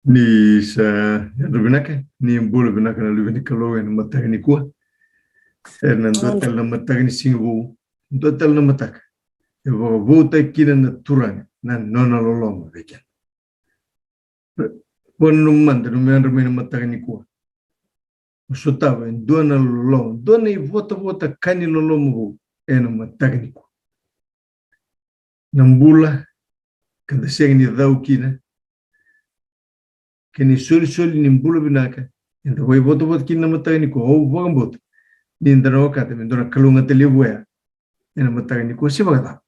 Ni sa rubinaka ni mbulu binaka na lubinika lowe na mataka ni kuwa na ndotel na mataka ni singu ndotel na mataka ewa vuta kina na turang na nona loloma veken ponu manda no meandro na mataka ni kuwa usotava dona loloma dona I vota kani loloma vu ena mataka ni kuwa na mbula kada seng ni dau kina que ni soli ni mbulu binaka enda way voto kin na matay ni ko o vagambot ni ndano ka te ndona kalunga te libuya ena matay ni ko si bagata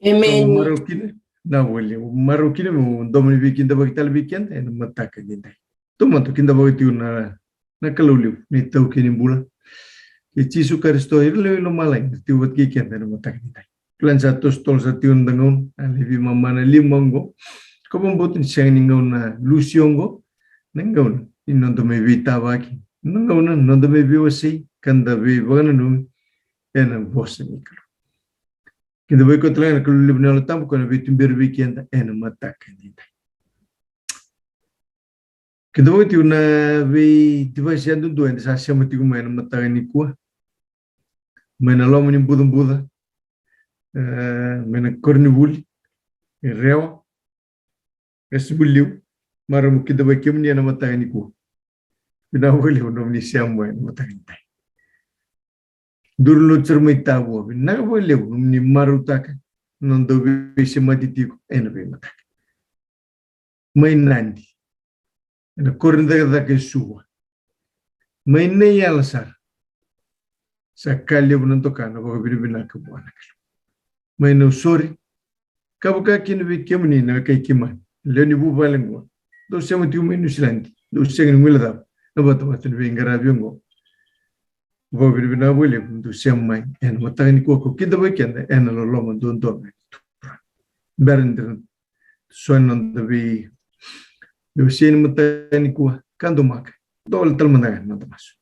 Amen. Marokine na wali marokine mo domini weekend da bagital weekend ena mataka ni dai tomato kinda bagiti na kaluli ni tau kini mbula e chisu karisto irle lo malai ti wat weekend ena mataka ni dai Plan satu stol satu undangon alivi mamana limongo como botin siang ningaun na lusiongo ningaun inondo me vita baki ningaun nondo me Veiwasei kanda Veiwasei ena Lesoni kinda boy ko tlan ko libna lo tampo ko vitim ber weekend ena mataka ni kinda boy ti una vi device andu do enda sa siamati ko ena mataka ni ko mena lo mani buda mena cornivuli rewa esbuliu mara mukida ba kemni na mataka ni ko binawali no ni siamo na mataka ni durlo cermai tabo na wale ni marutaka non dove se matitiko ena be mataka mai nandi na cornda da ke suwa mai ne yalsar sakali bunan tokana ko binaka buana may no sorry kabuka kinwi kemni na kay kiman leni bu balengo do semati may no silanti do sengin wilada no bato batin be ngarabyongo bo bibina wele do semmay en matani ko kinda ba kende en lo loma don do berender sonon de be do sen matani ko kando mak dol talmana na tamas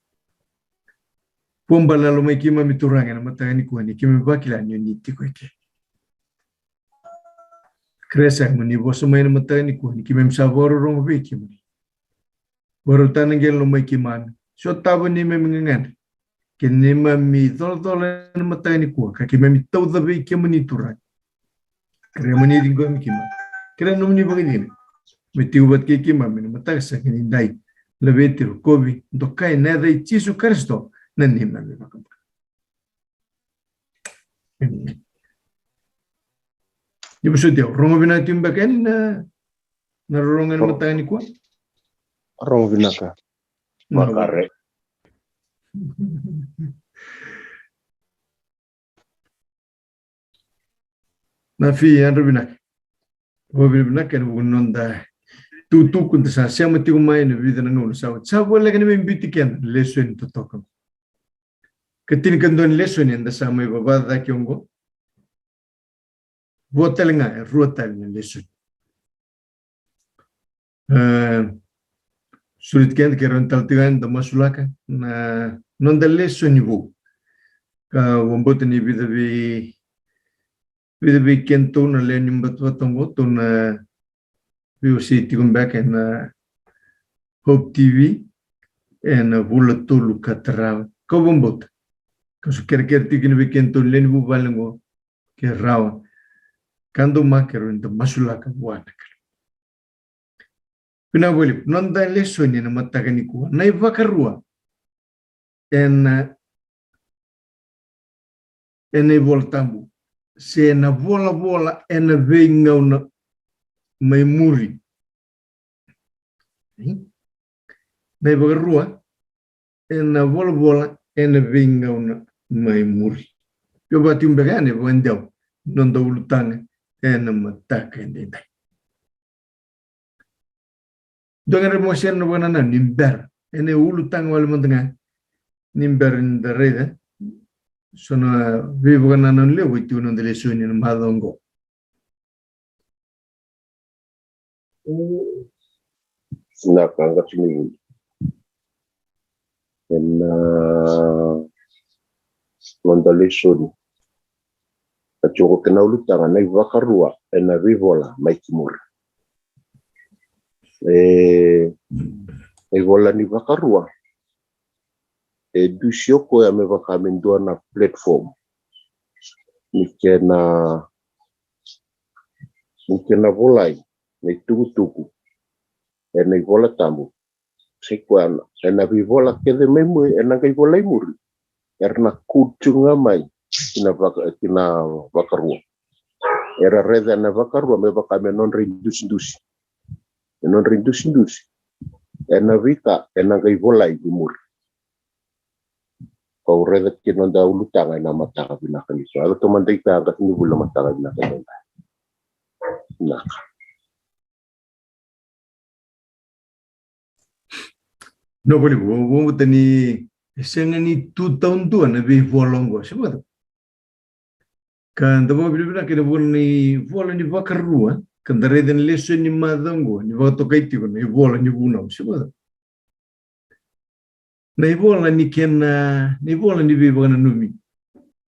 pombala lo may kima mituranga na matani ko ni kimi bakila ni tiko ke Kresa muni boso may na matay ni ko ni kimem saboro rong veki muni. Boro tanangel no may kiman. So tabo ni may mangangan. Kini mami dol na matay ni ko ka kimem taw da veki muni turan. Kaya muni din ko kiman. Kaya no muni bagin. Mitiubat ke kimam ni matay sa kinindai. Labetir kobi dokay na dai chisu Kristo na ni mami bakam. Ibu sudah, rongo bina tim baken na rongan matay ni ko. Rongo binaka. Makare. Na fi andro binak. Bo binak kan unonda tutu kun sa siamati umay na vida ng ulo sa. Sa wala kan may bitiken lesson to talk. Katin kan don lesson enda sa may babada kyongo. Botal nga rotal ng lesson. Sulit kent keron taltigan da masulaka na non da lesson ibu. Ka wambot ni vida bi kento na lenyum batwatongo to na Veiwasei back and Hope TV and Vulatulu Katrawa. Ka wambot. Kaso kerker tikin bi kento lenbu balango ke rawa. Kando makero into masulaka buana. Pinawali, non da lesson na mataka ni ko. Na ivakarua. En voltambu. Se na vola en venga una may muri. Na ivakarua. En vola en venga una may muri. Yo bati un begane wendel. Non da ulutanga. En mataka ni dai. Dengan remosian no banana nimber. Ene ulutang wal mendengar. Nimber in the reda. Sono vivo non le vuoi tu non delle sogni in madongo. Nakanga chini. En Lesoni. Achoko kena ulutanga na Vakarua ena Wilivola maikimura. Wilivola ni Vakarua. Dusioko ya mevakamendoa na platform. Nikena volai, ni tuku. Ena Wilivola tambu. Sikuana, ena Wilivola kede memu, ena Wilivola imuri. Erna kutunga mai, kina Vakarua. Era reda na Vakarua mevakame non rindusi. Non rindusi. Ena vika, ena Wilivola imuri. Kau reda kina da ulutanga ena mataka binaka niso. Alo tomandai ka angkat ni bula mataka binaka nenda. Naka. No boleh bo tani sengani 2 tahun tu na Wilivola ngo sebab kan tabo bila kena ni vola ni Vakarua kan dari den Lesoni madango ni vato kaiti ko ni vola ni buna sebab na vola ni Wilivola numi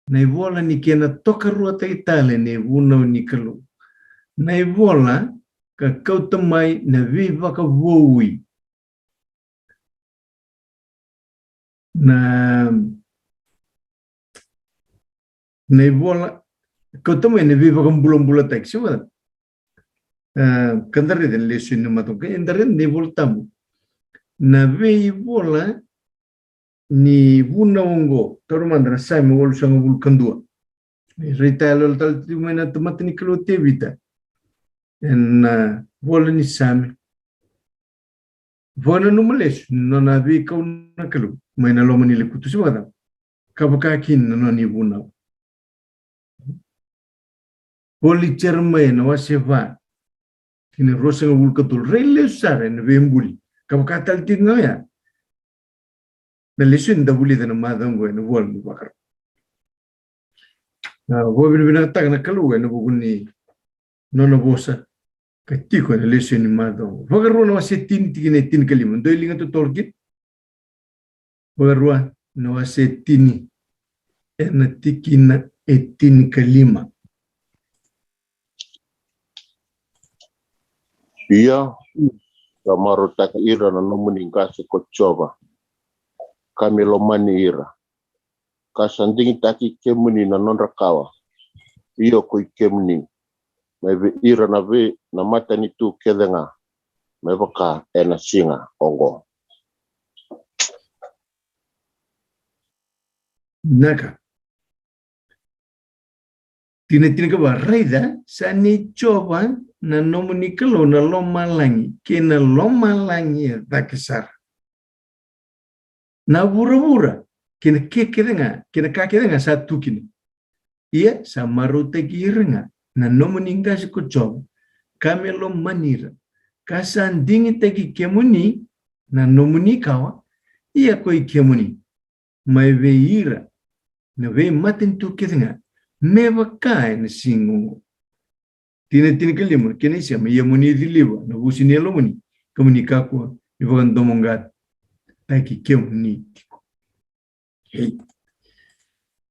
na vola ni kena Tokarua taitale ni buna ni kalu na vola ka kau tamai na Vaka-Voui na vola kau tamai na Vaka-Bulan tak sebab kan dari den Lesoni madango kan dari ni vola tamu na Wilivola ni buna ongo tormandra sai mo wol sanga bul kandua retail tal timena tomat ni kilo tevita en vola ni same vola no males no na vi kau na kilo maina lo mani le kutu sebada kabakakin no ni buna poli cherme no waseva kini rosanga bul katul rele sare ne vembuli kabakatal tinga ya na Lesoni da buli dana madango ena vola ni Vakarua. Bo bina tak na kalu ena buguni nona bosa katiko ena Lesoni madango. Vakarua na wase tin kalima. Doi linga to tolkit. Vakarua na wase tini ena tikina tin kalima. Iya, kamaro tak ira na nomuningkasi kochoba. Kami lomani ira. Kasandingi taki kemuni na nonrakawa. Iyo koi kemuni. Mebe ira na mata ni tu kedenga. Mebaka ena singa ongo. Naka. Tina ka ba raida sani coba na nomunikalo na lomalangi. Kena lomalangi takisar. Na bura-bura, kena kakedenga satu kini. Ia samarote kirenga na nomuninga sikochob. Kame lo manira. Kasandingi teki kemuni na nomunikawa. Ia koi kemuni. Mai veira. Na ve matin tu kedenga. Meva kai na singungu. Tina kalima. Kena isama ia muni diliwa. Na busini alo muni. Komunikakwa. Iwakan domongat. Taki kemuni. Hey.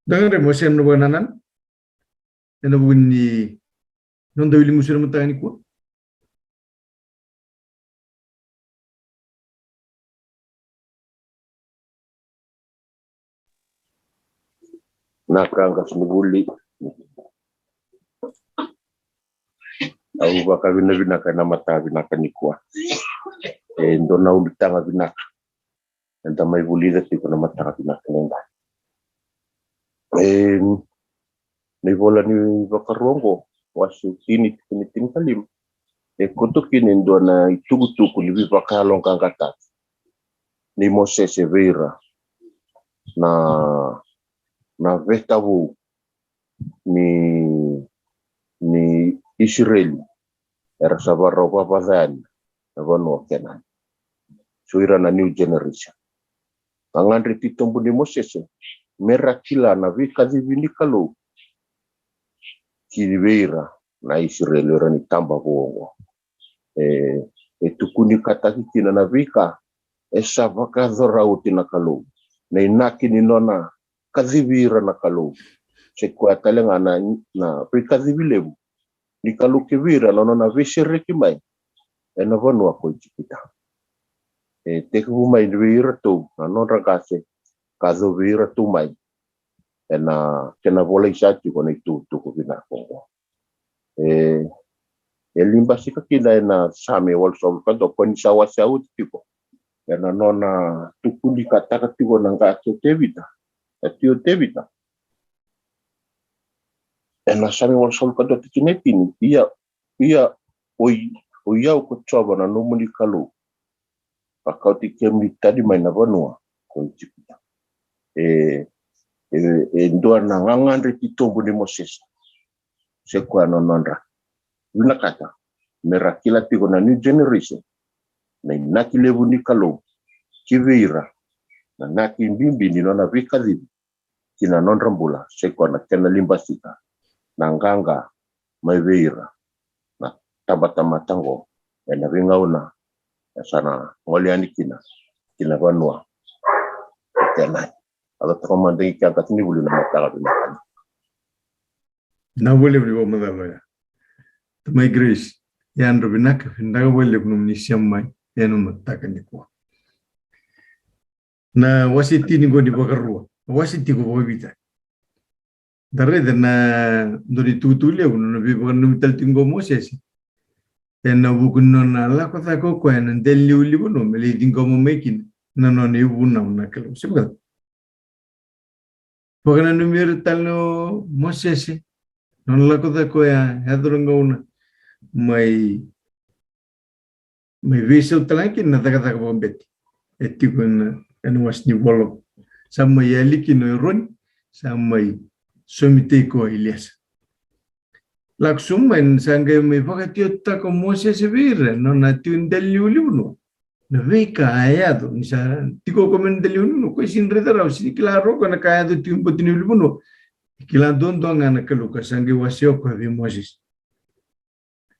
Dengan remosi yang nubuan nanan, yang nubuan ni non dawili musuh mutani kuat. Nakanga sinubuli. Au baka binaka na mata binaka ni kuat. Ndona ulitanga binaka. Enda mai bulida tiko na mata binaka nenda. Ni vola ni Vakarua wasu tini kalim. Kutukini ndo na itugutuku ni Vakalong kangata. Ni Moses Vera na Vestavu ni Israeli era sabaro papazan na Manoa kenan. Suira na new generation. Angandri titombu ni Moses merakila na vikazi vinikalo kiriveira na Israeli era ni tamba bongo. Tukuni katakikina na vika esa vakazorauti na kalu. Na inaki ni nona kazivira na kalu. se kwa talenga na prikazi vilevu ni kaluke vira lono na vishere kimai ena vanua ko jikita te ku mai vira tu na non ragase kazo vira tu mai ena kena vola isati ko nei tu ko vina ko limba sika kila ena same wal som ka do kon sawa saut tipo ena nona tukuli kataka tipo nanga tevita atio tevita ena same wal som ka do tinetini ia oia ko choba na no muni kalu pakauti kemli tadi mai na vanua ko jikita ndo na ngangandre kitombo ni Moses se kwa nonondra unakata merakila tiko na new generation na inaki levu ni kalu kivira na naki mbimbi ni nona vikadhibi kina nondra mbula se kwa na kena limbasika na nganga maivira na tabata matango na vingauna sana ngoliani kina vanua tena ala komande ki aka tini bulu na matara bina na wole bli wama da loya my grace yan robinak ndaga wole bnum ni siamai yanu mataka ni ko na wasiti ni goni bagarua wasiti ko bobita darre na dori tutule uno bi bagnum taltingo Moses na bukuno na la ko ta ko en delli ulibuno meli dingo mo mekin na no ni buna na kalo sibga pagana numero talno Moses non la ko ta ko ya hadrongo una mai viso talanki na ta ko bombet etikun en wasni bolo sama yaliki no ron sama somite ko Elias laksum en sangue me vakatio ta ko Moses vir no natiu delli ulibuno na veka ayado nisa tiko komen delli ulibuno ko sin redara si claro ko na kayado tiumpo tini ulibuno kila dondo ngana kaluka sangue wasio ko vi Moses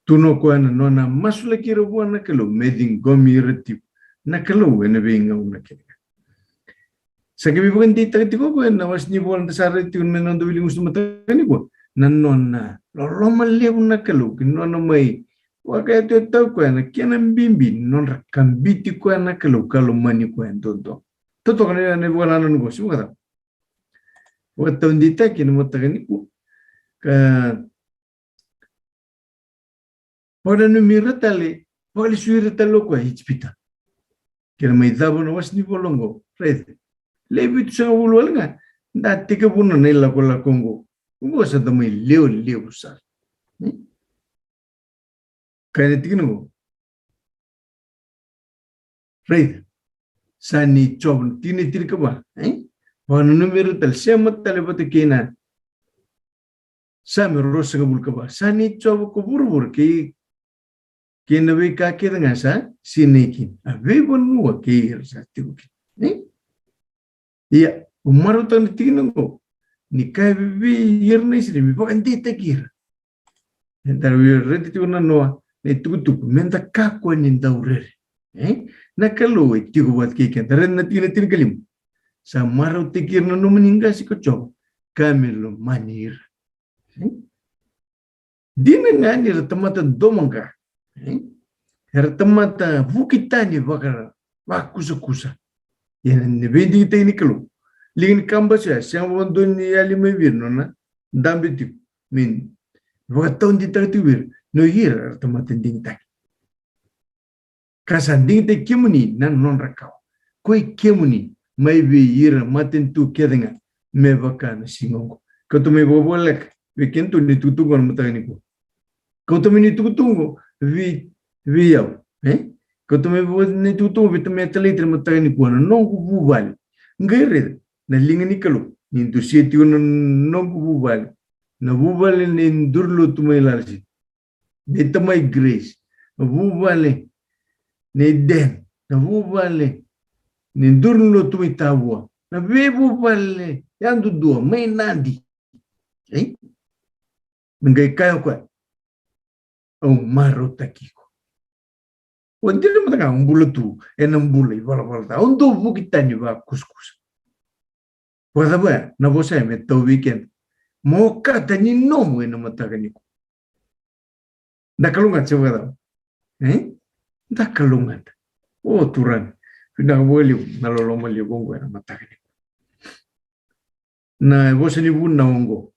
tuno ko na nona masula kiro buana kalu meding gomi reti na kalu ena vinga una ke sangue vi bukan dita tiko ko na wasni buan dasare tiun menondo wili musmatani ko nanona loloma leuna kalu kinona mai wakato tau ko na kena bimbi non rakambiti ko na kalu mani ko entondo toto kana ne buana no go suga waktu ndita kini motagani ko ka ora no miratale pali suiratalo ko hichpita kena mai dabo no wasni bolongo red lebit sa ulwalga ndate ka buno nela ko la Kongo Ngo sa damay leo sa. Kaya tingin mo. Right. Sa ni job tinitir ka ba? Paano numero tal siya matale ba kina? Sa meron sa kabul ka ba? Sa ni job ko burbur kay kinawi ka kita nga sa sinikin. Abe bon mo kay sa tiwkin. Iya, umarutan tingin mo. Ni kai bi yerna isri mi pakan dita kira. Entar bi reti tu Manoa ni tukutuk menta kakwa ni daurere. Nakalo tiku buat kikan. Taran na tina kalim. Sa maraw tikir na no meninggal si kocok. Kami lo manir. Di na nga ni ratamata domangka. Ratamata bukitani bakara. Wakusa. Yan ni bendi kita ini kalau. Lingin kambas ya, siang wandon ni alimay bir no na dambi tip min wakataon di tagti bir no hira tamatin ding tak kasan ding tak kimuni nan non rakaw koi kimuni may bi hira matin tu kedenga me vakan singongo kato me bobolek weekend ni tutungo matani ko kato me ni tutungo vi yaw kato me ni tutungo vitame talitri matani ko no bubal ngere na lingani kalu ni tu sieti uno no bubal na bubal ni durlo tumay larsi beta may grace na bubal ni den na bubal ni durlo tumay tawa na be bubal yandu dua may nandi mengay kayo kwa au maro takiko wandi na matanga umbulo tu enambulay wala ondo bukitani ba kuskus Wala ba na bosa me to weekend Moka tani nomu ena mataganiku. Ndakalungat sebagada. Ndakalungat. Oh turan. Pinang boliu naloloma liu gongo ena mataganiku. Na bosani bun na ongo.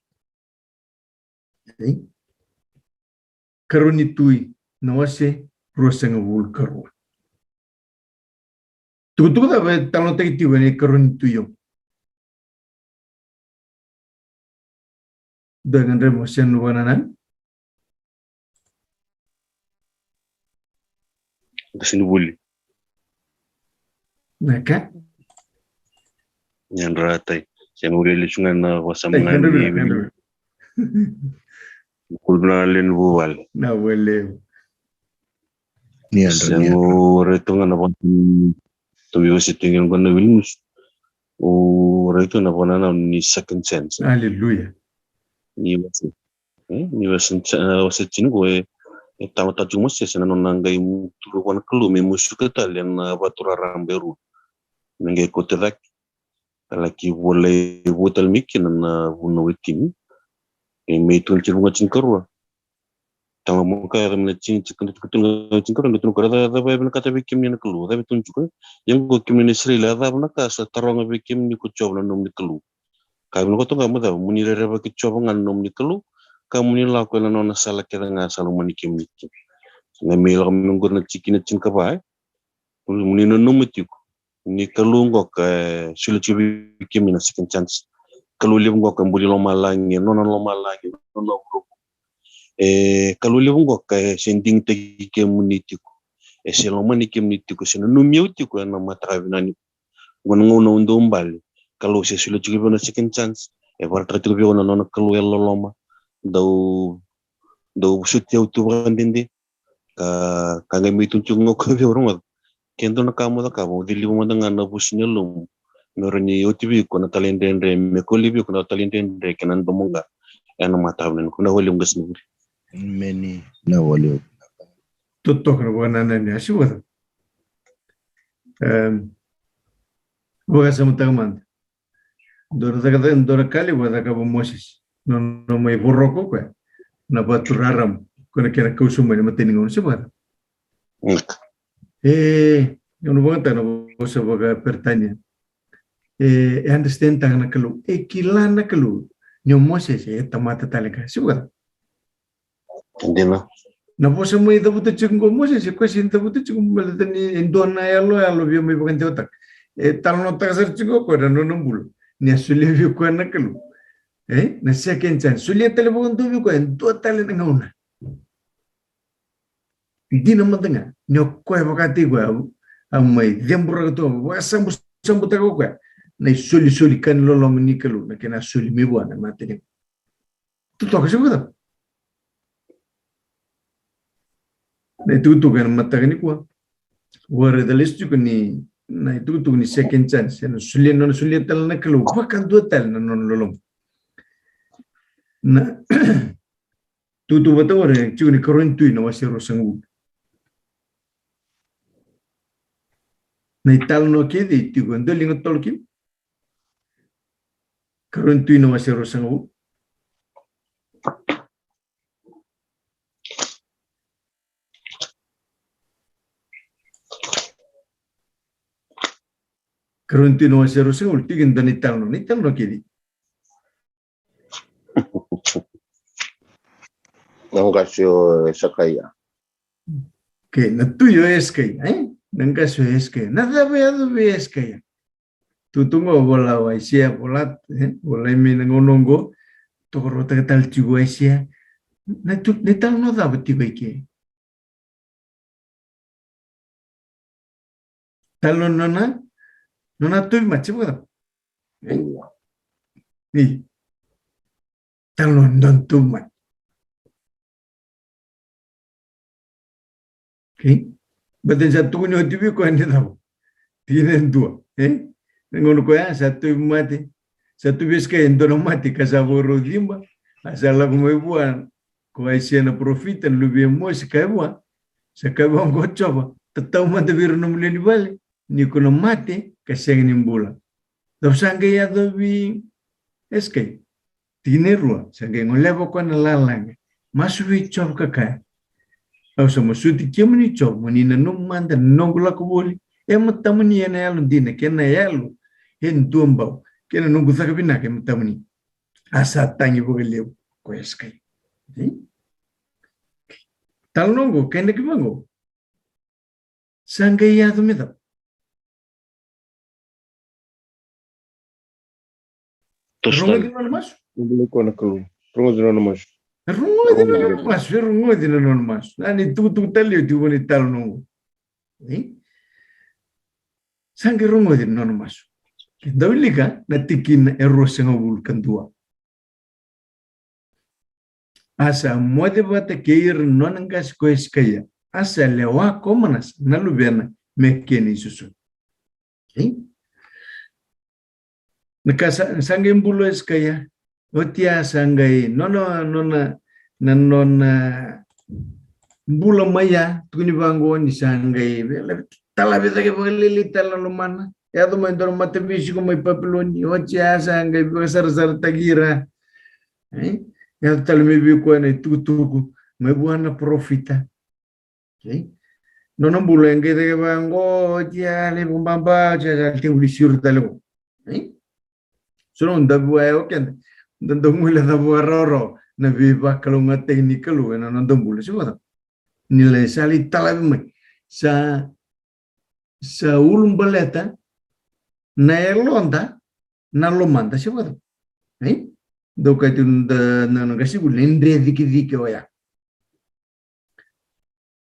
Karunitui nawase ruasanga bul karua. Tuku da be talo teki wene karunituyo. Dengan remosen wananan. Kasini buli. Naka? Yan ratay. Yan uli lisungan na wasamangan ni kulnalin buwal. Na wele. Yan reto nga na po tuwi si tingin ko na Wilmus. O reto na po na ni second chance. Hallelujah. Ni wasa chingo tama tajung mas sa nanonangay mo turuan kelu may musukatal yan batura ramberu. Nangay ko tirak. Laki boleh butal mikin na buno witim. May tul cirunga cingkarwa. Tama mo ka ramna cingkarwa ngatun karada da bay kata bikim ni kelu. Da bitun juga yang go kim ni Sri la da na ka sa tarong bikim ni ko chobla nom ni kelu. Ka bin ko to ngam da muni re ba ki chobngan nom ni kelu. Ka muni la ko na nona sala ke nga salu mani kim ni. Na mi la min go na cikina cinkaba. Muni no nomitiku. Ni kalungo ka suluchi bikim na second chance. Kalulibungo ka mbuli lomalangi nona lomalangi nona grupo kalulibungo ka sending tegi ke munitiku selomani ke munitiku sena numiutiku na matravina ni ngono ndo mbali kalu se suluchi na second chance bartratu bi ona nona kalu loloma do sutia utubandinde ka ngamitu chungo ko bi orong kendo na kamo da kamo dili mo da ngana businya lum meroni yotibi ko na talendendre me ko libi ko na talendendre kenan domunga ena matawnen ko na wali ngas ni many na wali Tutok na wana na ni asiwa. Bukan sama teman. Dora kali wada ka Moses. No may burroko ko. Na baturaram ko na kena kausuma ni matiningon siwa. Yung bang tanong ko sa mga pertanya. Understand tang na kalu. Kilan na kalu. Niyo Moses tamata talaga. Siguro. hindi na Naposa mo itabuto chungo Moses. Kasi itabuto chungo malatan ni Indon na yalo biyo may bagan tiyotak. Talo no takasar chungo ko na nunumbul. Niya sulia biyo ko na kalu. Na second chance. Sulia talabukan tubi ko. Endo tali na ngauna. Hindi naman nga. Niyo ko ay makati ko. May dembura ko to. Wasambu tako ko. Na suli kan lolo menikalu. Na kena suli mibuan na mati. Tutok siya ko. Na itutukan matakan ko. Wara dalis ko ni na itutuk ni second chance. Na sulian tal na kalu. Wakan dua tal na non lolong. Na tutu bata wara chiko ni karontui na wasiro sangu. Na italo no kedi tigo ando lingo tolkin. Karontui na wasiro sangu. Karontui na wasiro sangu. Tigin dan italo no kedi. Nang kasyo sakaya. Que na tuyo es que, nang kaso es que, nada veado es que. Tutungo bola waisia bolat, bola mi nangonongo, tokoro tal chigo waisia. Na tu netal no da batigo que. Tal nona tu machibo da. Ni. Tal non tu mat. Okay? Batin satu ni hotibi ko hindi daw. Tienen dua, Nengono ko yan, satu mati. Satu bis ka endo no mati kasaboro limba. Asala ko may buwan. Ko ay siya na profitan lubi mo sa kaiwa. Sa kaiwa ko choba. Tataw mataviro no muli ni bali. Ni ko na mati kasi ang nimbula. Tapos ang kaya daw bi eskay. tinerua sangai ngolevo kwa na lalang masui chop kaka au sama suti kiamni chop mani na numanda nongula kubuli matamani yana yalu dina kena yalu hen duambau kena nungu sakabina ke matamani asa tangi bogele ko eskai tal nongo kena kibango sangai ya tumita rungo di mana mas Nunggu ko na kalu. Rungo di na mas. rungo di mana mas rungo di mana mas nani tu tali tu boni tal nongo sangai rungo di mana mas Dawilika na tikin eros nga vulkan tua. Asa mode bata keir nonangas koes kaya. Asa lewa komanas na lubena mekeni susu. Nakasa sangai mbulo es kaya. Otia sangai nona mbulo maya tukuni bango ni sangai talabita ke pagalili talalumana. Ya tu main dorong mata bisi ko may papiloni o chiasa ngai sar tagira ya talmi ko na tutuku may buana profita no bulo ngai de bango chia le bumbamba chia te ulisur talo sono ndabu ayo ken ndamula da bororo na viva kalunga technical no ndambulo siwa nilai sali talabi mai sa ulum baleta na elonda na lomanda siapa tu, doka itu na kasi bulendre diki oya.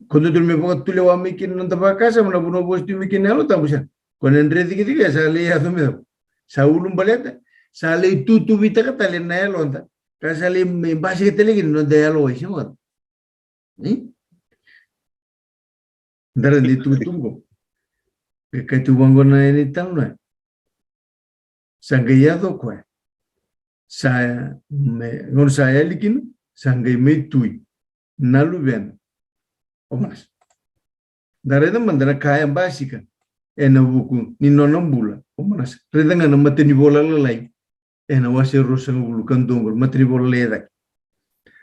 Kono tu me bawa tu lewa mikin nonta bakasa mana buno bos tu mikin elo tabusan. Kono endre diki sale ya tu me, saulum baleta sale tu bita kata le na elonda, kasale me basi kata lagi nonta elo siapa tu, Dara di tu tunggu, kaitu bangun ini tahu na. Sangai yado kwa saya ngon saya likin sangai metui nalu ben omas dareda mandana kaya basica ena buku ni nonombula omas redanga na mateni bola lalai ena wase rosang bulu kandongol mateni bola leda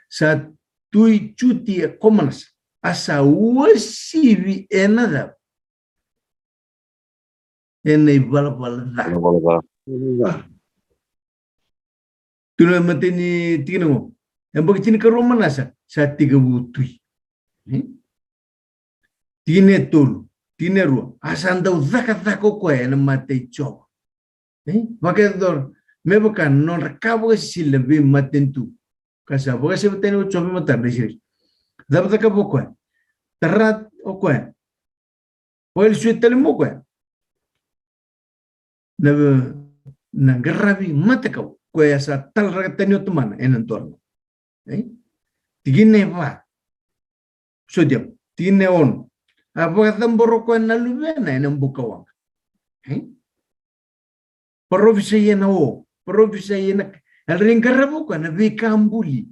sa tui cuti komanas asa wasivi ena da ena ibala Tuna mateni tinamo. Yang bagi tini keruma nasa sa 30. Tine tolu, tine rua. Asanda uzaka ko na matei cho. Makador me baka non rakabo sila be matentu. Kasa boga se tene o chobe matar desir. Dabta ka boko. Tarat o ko. Oil suetele mo ko. Na garabi matakau kaya sa tal ragatani otomana en entorno tigine va sodium tigine on abagatam boroko na lubena en bukawang Veiwasei ena el ringarabu ko na vikambuli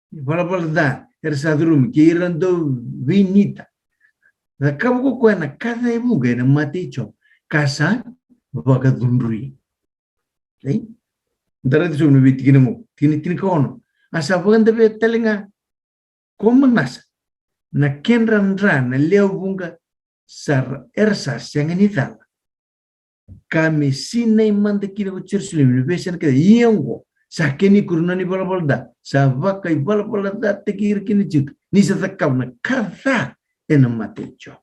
balbalda ersadrum kirando vinita da kabu ko na kada ebuga na maticho kasa bagadundri Dara tu sebelum biti kini mo, tini kono. Asa bukan tapi telinga komenas na kenrandra na leo bunga sar ersas yang ini tal. Kami sinai manda kini ko chursulim ni besan kada iyanggo sa kini kurunani balabalda sa vakai balabalda tekir kini jut ni sa takau na kada enamatecho.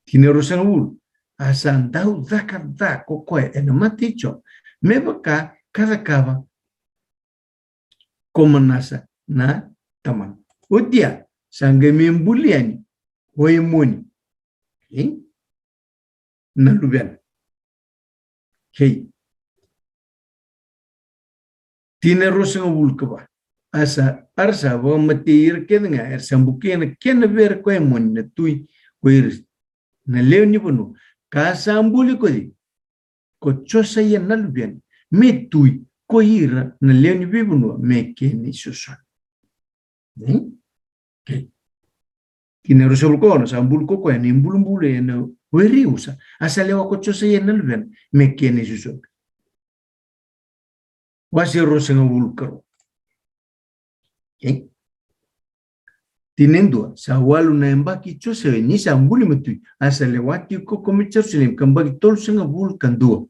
Tini rusang ul asa ndau zakada kokoe enamatecho. Mebaka kada kava komanasa na taman. Odia sangai membuliani hoemoni. Na lubian. Hei. Tine rosang bulkaba. Asa arsa wa matir kenga ersambukena kena ver koemoni na tui koiris. Na leo ni bono kasambuli kodi. Ko chosa ya nalubian me tui ko ira na leoni bibuno me keni susan kina rosol ko na sambul ko ni mbulumbule na weriusa asale wa ko chosa ya nalubian me keni susan Wasiro senga vulkaro. Tinendua sa walu na embaki chose ni sa mbuli matui asa lewati ko komichar silim kambagi tol senga vulkan dua.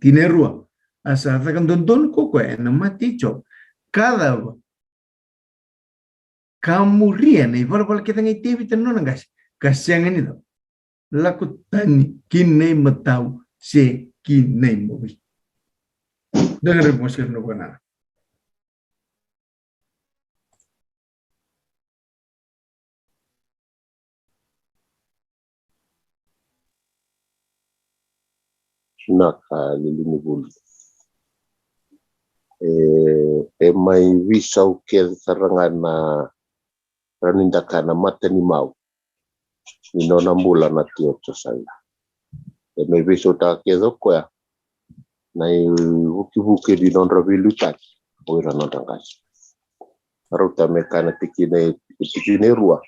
Tinerua asa atakan don ko na mati cho cada kamuria na ivala kita ngai tevi tanona gas kasiangan itu laku tani kinai matau se kinai mobi. Dengar musik no kana. Naka lilini bulu. Mai wisau ke sarangana ranindakana matani mau. Minona mbula na tioto saya. Mai wisau ta ke doko ya. Nai wuki di non ravilu tak. Oira non rangas. Aruta mekana tikine rua.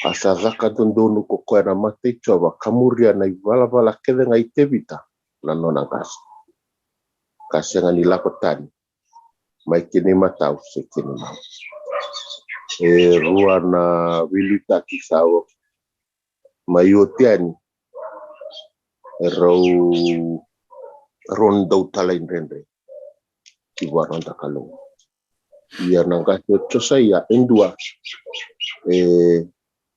Asa zaka dondonu ko koera mate choba kamuria na ivala kede ngai tevita na nona gas. Kasenga ni lapotani. Mai kini matau se kini mau. Rua na wilita kisao. Mai otiani. Rondau talain rendre. Kiwa ronda kalung. Ia nangasio chosaya endua.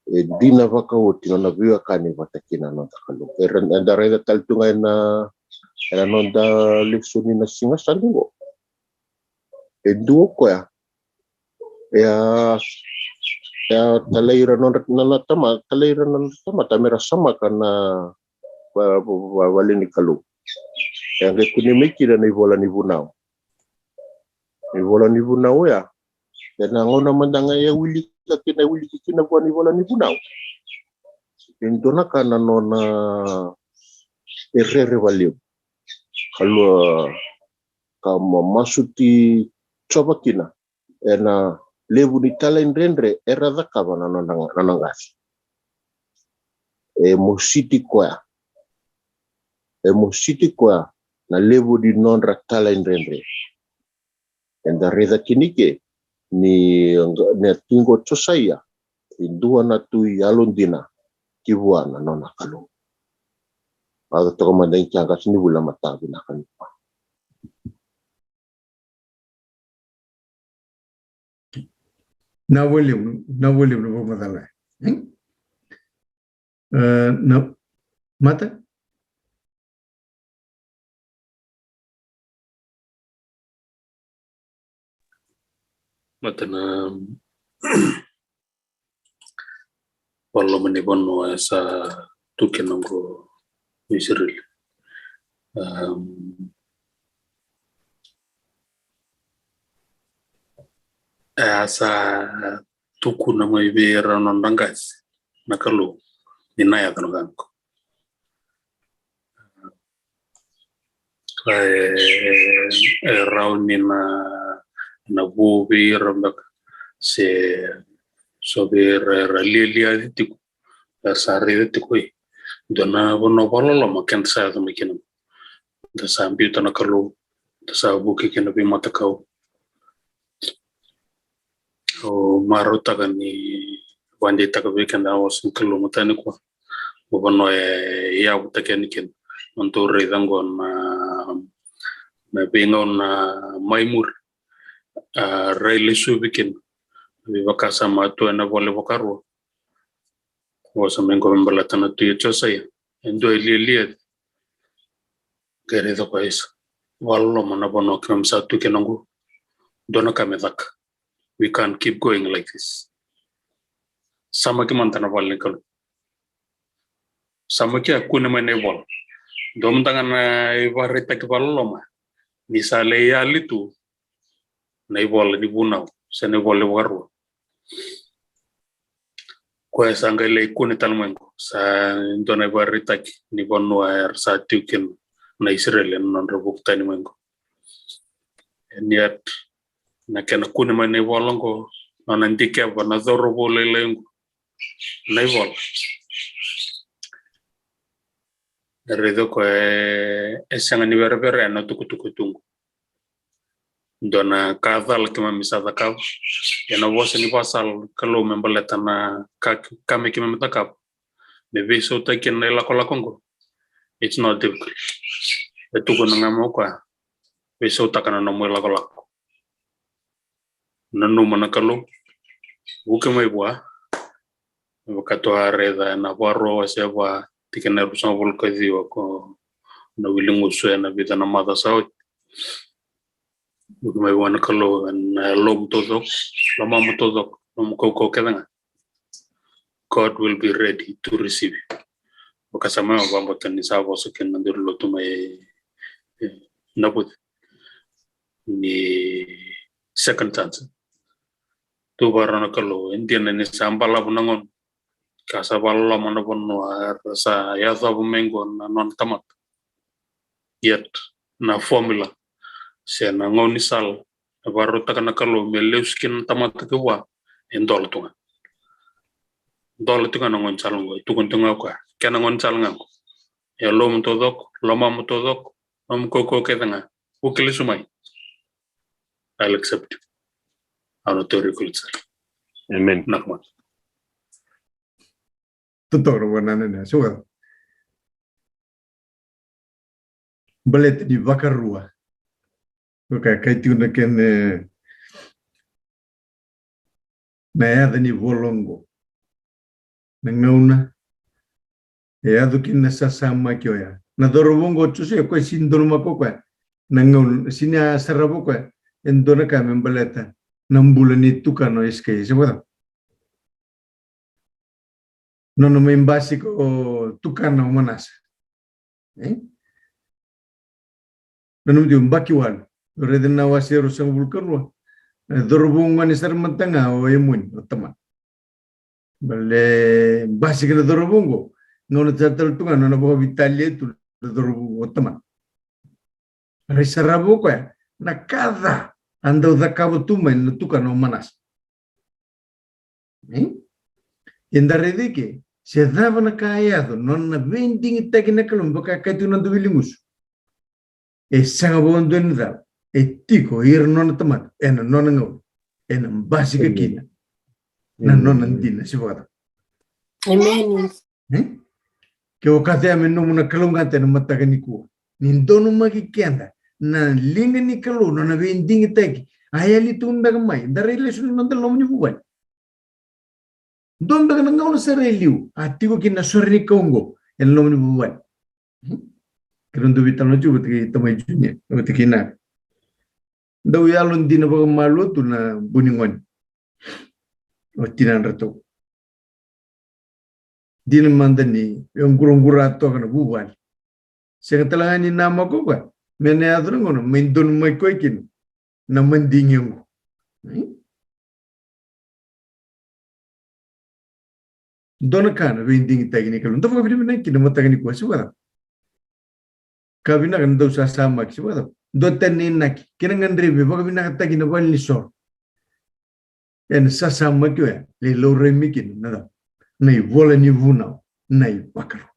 Dina vakauti na viwa kani vatakina nonda kalung. Enda reda taltunga ena nonda Lesoni na singa salingo. Duo ko ya. Ya talaira nonda tama tamera sama kana walini kalung. Yang kuni mikira na ivola ni vunao. Ivola ni vunao ya. Dan ngona mandanga ya wili kina kwa ni vola ni vunao. Indona kana nona errere valeu. Kalau kama masuti coba kina ena lebu ni talain rendre era zakava na nangas. Musiti kwa na lebu di non talain rendre. Enda reza kinike ni tingo chosaya indua na tui alondina kivua na nona kalung. Ada toko mandai kianga sini bula mata binakan. Na William no madala. No mata matana wallo mani bonno sa tukenango Israel. Asa tuku na mai vera non rangas nakalu ninaya kanoganko. Rauni na bubi rambak se sober lilia tiku sari tiku dona bono bololo makan sa to mikino da sambi to nakalu da sa buki kina bi matakau o maruta gani wandi takabe kana was kalu matani ko bono ya butakeni kin montori dangon na bingon maimur raile subikin Veiwaka sama tu na vole vokaro was mengo membalatana tu chosaya endo lilia keredo pais wallo mana bono kam satu kenangu dona kamedak we can't keep going like this sama ki mantana valle kalu sama ki akuna mane vol dom tangan ibarita ki wallo ma misale ya litu na ivol di bunau sene vole vokaro kwa sanga le kuni talmango sa dona ibarita ki ni bonno sa tuken na Israel non robuk tani mango eniat na kena kuni mane volongo non andike na zorro vole lengo na vol redo ko esanga ni berbere na tukutungu Dona kadal kima misada kap. Yana wasa ni pasal kalau membaleta na kami kima mitakap. Maybe so taken Iranacola Congo. It's not difficult. Itu ko nangamo kwa. Beso takana no mo Iranacola. Nanu manakalo. Buke mai bua. Wakati areda na baro waseva tikena rusa volkazi wako na wilingusu na vida na mada sao. Buke mai bua nakalo na lom todok, lama mutodok, lom koko kedanga. God will be ready to receive you. Wakasama wabamba tani sabo soken na ndiru lotu mai nabud ni second chance. Tu barana kalau Indian ni sambala bunangon kasa bala mana Manoa sa ya sabu mengo na non tamat yet na formula se na ngoni sal baru takana kalau meleuskin tamat ke wa endol tunga na ngon sal ngo tu kun tunga kwa kana ngon sal ngako ya lom todok loma mutodok nom koko kedanga ukili sumai I'll accept you. Amen. Nakman. Tutoro wanana suga. Balet di Vakarua. Oka kaituna ken na ni volongo. Nangauna. Adu kin sasama kyoya. Na dorobongo tusu ko sindolma ko kwa. Nangaun sinya sarabo kwa. Endona ka membaleta. Nambulan itu kan iske sebab nono membasi ko tukan na manas nono di mbaki wal reden na wasero sang bulkan dorbung manis termentanga o emun teman bale basi kena dorbungo nono tatal tukan nono bawa vitalia tu dorbungo teman resarabo ko na kada ando da cabo tu men tu cano manas. Indare que se dava na caiado, non na vending e técnica lumba que tu não duvilingus. E sanga bom do nada. E tico ir non tamat, e non ngau. E non básica aqui. Na non andina se vada. Amen. Que o café a menino na calungante no matagniku. Nindono magi kenda. Na linga ni kalu na vending teki ayali tunda gamai dari lesul mantel lomni buwan don daga ngau na sereliu atiko kina sorni kongo en lomni buwan kirundu bitano ju betki tamai junya betki na daw yalon dina ba malu tu na buningon o tinan rato dina mandani yung gurungurato kana buwan sekatalangan ni nama ko ba mene adrungono mendon mai koikin na mandingyong dona kana vending technical ndo fa bili na kina matagni ko suwa kabina kan do sa sama suwa do tanin na kina ngandri be ba kabina ta kina wal ni so en sa sama ko le lo remikin na nei vola ni vuna nei bakaro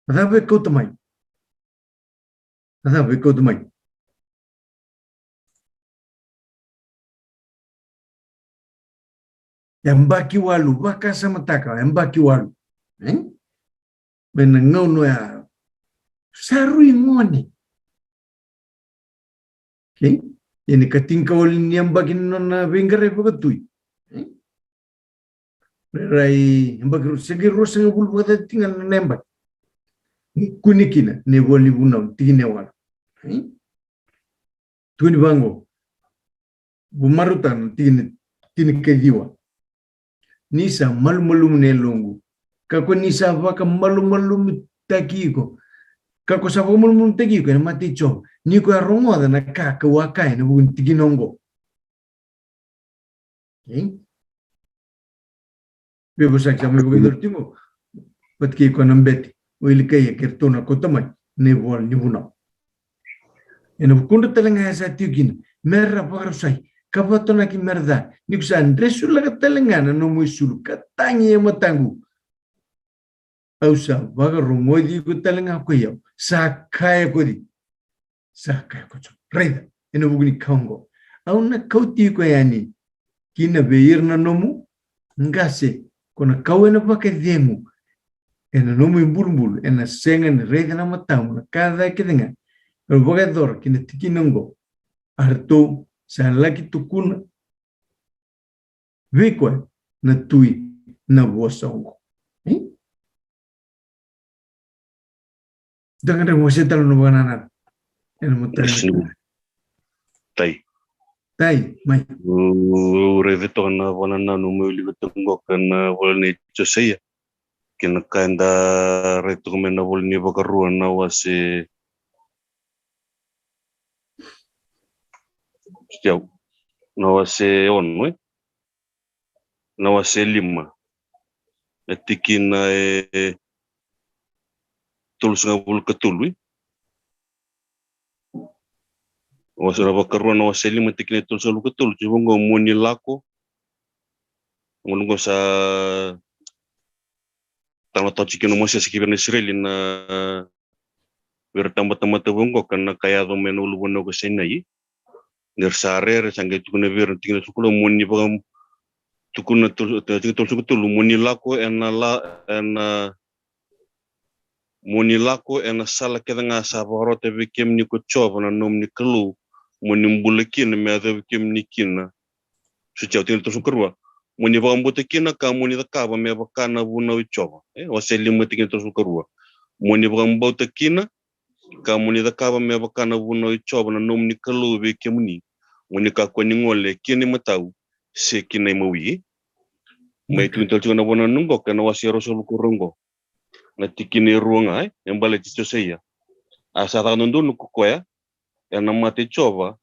ada be ko tamai ada be ko tamai Embaki walu baka sama taka embaki walu menengau no ya saru imoni okay ini katingka walin embaki nona bengare bagatui rai embaki segi rosa ngabul bata tinggal nembak kunikina ne wali bunau tigine wal tuni bango bumarutan tini kejiwa Nisa malum ne longu. Kako nisa vaka malum takiko. Kako sabo malum takiko na maticho. Niko arongo da na kaka wakai na bugun tiginongo. Bebo saksa me bugun dortimo. Patki ko nambeti. Oil kaya kertona ko tamai ne wal ni buna. Ena bukunda talanga sa tiugin. Merra parusai. Kabatona ki merda niku san resula ka telengana no muisulu katanya matangu ausa baga rumodi ku telenga ko yo sakaya ko di sakaya ko reida ena bugni kaungo au na kauti ko yani kina beir na nomu ngase kona kawena pake demu ena nomu imburbul ena sengen rede na matamu na kada kidenga el bogador kina tikinongo arto sa laki tukuna vikwa na tui na bosongo dengan wasita no banana ena mutana tai mai reveto na banana no Wilivola Vaka-Sigatabu volne Josea kina kanda reto mena volne Vaka-Sigatabu na wase Jauh, nawa se onwe, nawa se 5. Tikina tulsunga bulkatului. Wasara Vaka-Sigatabu nawa se 5 tikina tulsunga bulkatului. Jibongo muni lako, ngongo sa talo tocikino mo sa sikibirna Israeli na bertambah-tambah bongo karena kaya do menulu bono ko senai. Nersare sange tukuna vir tikina sukula muni bagam tukuna tulsunga muni lako ena muni lako ena sala kedanga sa borote bikem ni ko choba na nom ni kelu muni mbulakin me ade bikem ni kina suchau tin to sukurwa muni ba mbote kina ka muni da ka ba me ba kana buna uchoba waseli mutikin to sukurwa muni ba mbote kina ka muni da ka ba me ba kana buna uchoba na nom ni kelu bikem ni muni ka ko ni ngole kini matau se kina mawi mai tin to chuna bona nungo kana wasiro so kurungo na tikini ruanga embale Josea asa ta nundu kukoya ena mate chova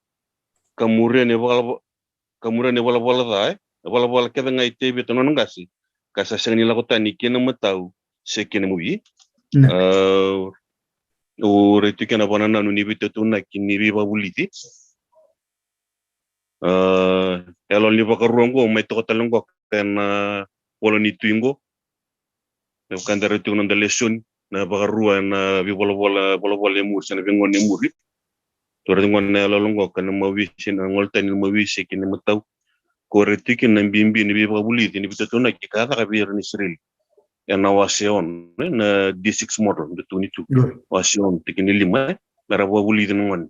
kamurene wala dai wala keda ngai tebe to nongasi kasa sengni lakotani kena matau se kena mubi o retikena banana no nibito tuna kini biba buliti elo ni Vaka-Sigatabu mai to talongo kana wala ni tuingo na kandare ena Lesoni na Vaka-Sigatabu na Wilivola emur sana bengon emuri tore ngon na lolongo kana mawisi na ngoltani mawisi kini matau ko retiki na bimbi ni biba buliti ni bitatuna ki kada ka bir ni Israel ena wasion na D6 model de 22 wasion tikini 5 na rabu buliti ngon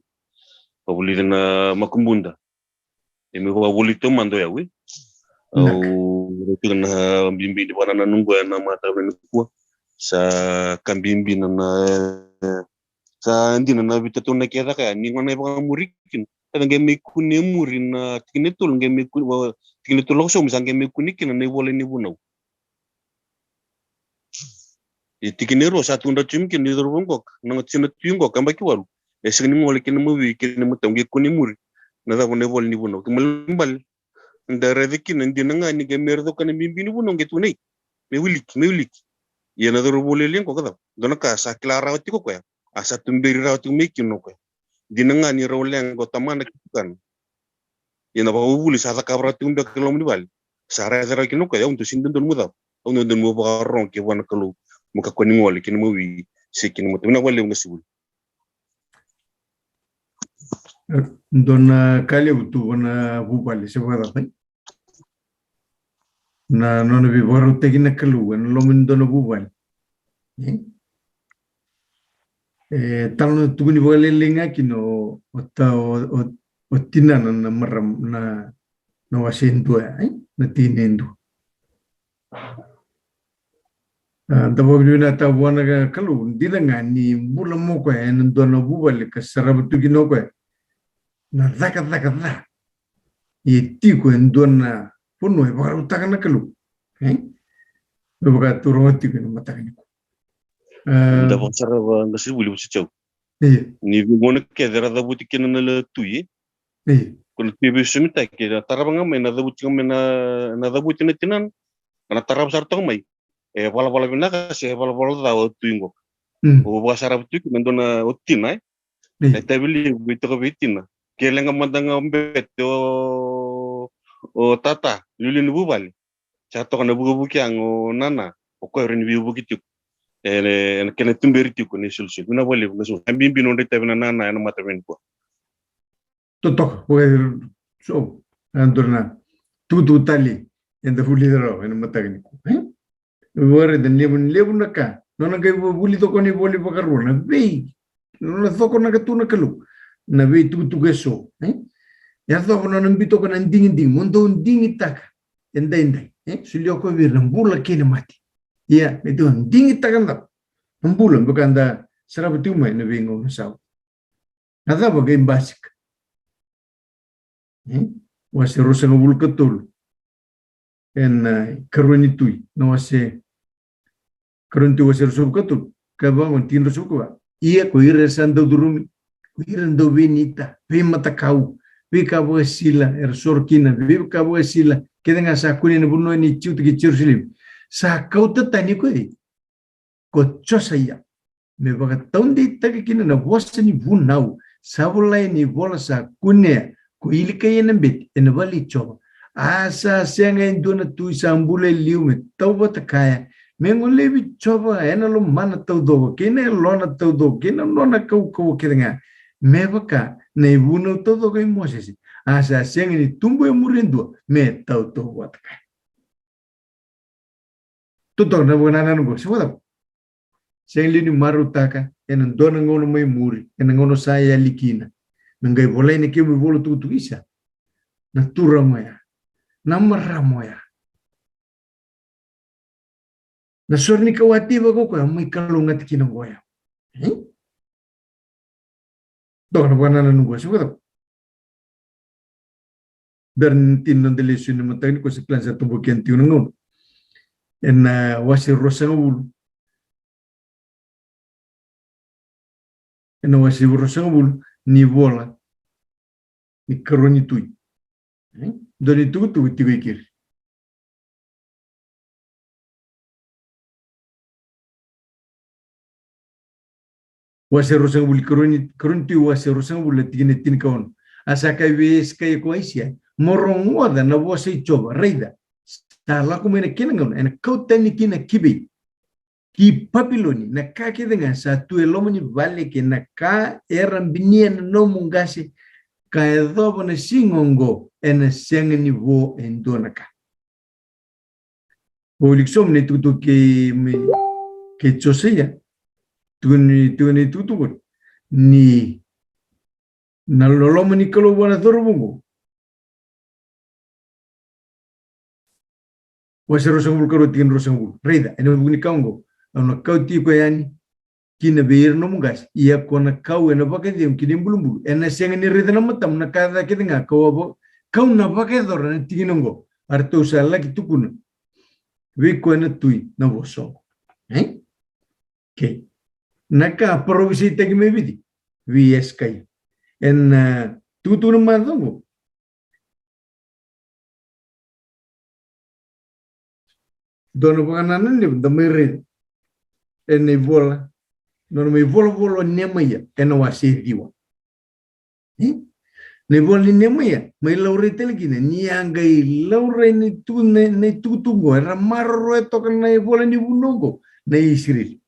buliti na makumbunda emi ko buliti mando yawi au retiki na bimbi di banana nungo na mata ni ko sa kambimbi na sa ndina na bitatuna keda ka ni ngone ba murikin nge mekune muri na tikinetul nge mekune tikinetul so misange mekune kina ne wole ni bunau tikinero sa tunda chimkin ni dorongok na tsina tuyungok kamba kiwaru esini ngole kina muwi kina mutange kuni muri na da ne wole ni bunau kimalimbal ndare dikin ndina ngani nge merdo kana bimbi ni bunau ngetune me wilik yena doro wole lenko kada dona ka sa klara otiko ko ya asa tumbiri rawti mekino ko dinanga ni roleng go tamana kan yena ba wuli sa kabra tumbe kelom ni bal sara zara kinu ko ya untu sindun dun muda onu dun mo ba ron ke wan kelu muka ko ni ngol kinu mo wi sekin mo tuna wale ngasibul dona kale butu na bubali se wada pai na no bi boru tegina kelu en lo min dona bubali talo tuguni bole lenga kino o tina na maram na wasendu na tinendu dabo bina ta wana ga kalu dilanga ni bula mo ko en dona bubal ka sarabtu kino ko na zaka yeti ko en dona puno e baru takana kalu boga turoti ko mata ko dabo saraba ngasi wuli busichau ni bimone kedera da butikina na la tuyi kun tibi sumita ke tarabanga mena da butikina na da butina tinan kana tarab sartong mai wala bina kasi wala da tuingo o wasara butikina ndona otina tabili bitoko bitina kelenga mandanga mbete o tata lulin bubali chato kana buki ang nana o ko ren bi buki tik kena tumberi tik ne sulsi kuna wale ngaso ambimbi no de tabina nana na mata men ko totok so andorna tutu tali enda hulidero en matagni wore den lebun naka nona kai buli to koni boli pakaru na bei nona toko na katuna kalu na bei tutu geso ya toko nona mbito kana ding mondo ding itaka enda sulio ko vir nambula kene mati ya itu ding itaka nda nambula bukanda serabu mai na bei ngo sao nada bagai basic wase rosa ngabul ketul en karunitui no wase karuntu wase rosa ketul kabangun tin rosa kwa iya ko ire sando durumi ko ire ndo benita be mata kau be kabo sila sorkina be kabo sila kedenga sa kuni ne bunno ni ciut ki cirsilim sa kau tani ko chosaya me baga taundi takikina na wasani bunau sabulai ni bola sa kunia ko ilika yenembit enabali choba asa senga indona tu sambule liume tauba takaya mengolebi choba enalo mana taudo kene lona taudo kene lona kau kedenga mebaka ne buno todo ko moses asa senga ni tumbo murindo me tauto watka toto na bonana no soda senga ni marutaka en dona ngono mai muri en ngono saya likina mengai boleh ni kemu bolu tu isa na tura moya na marra moya na sorni kawati ba ko mai kalungat kinongoya dona banana nugo sudah bernin non dele sunu matani ko seklan satu bukian tiunung en wasi rosangul en wasi rosangul ni bola ni karoni tui doni tu tiwikir wase rosang bul karoni tui wase rosang bul tin kaon asaka wes kay ko asia morong wada na wase choba reida ta la ko mena kinangon en kautani kina kibi ki papiloni na ka dengan satu elomoni vale que na ka eran binien no mungasi ka edobo na singongo en sengeni vo en donaka poliksom ne tutu ke choseya tuni tutu ni na lolomoni kalo wana dorobungo wase rosangul karo tin rosangul reida en bugni kaungo ana kau ti ko yani kina beir no mungas ia kona kau ena bake dem kidim bulumbu ena sengeni redana matam na kada kidenga kau na bake dor na tinongo arto sala kitukuna we ko na tui na boso ke naka provisi tegi mebidi we eskai en tutu no mandongo dono banana ni da mere en vola non mi volo nemaya en wasi diwa ne vol nemaya mai laure telgine ni angai laure ni tu ne tutu era marro to kan ne vola ni bunongo ne isril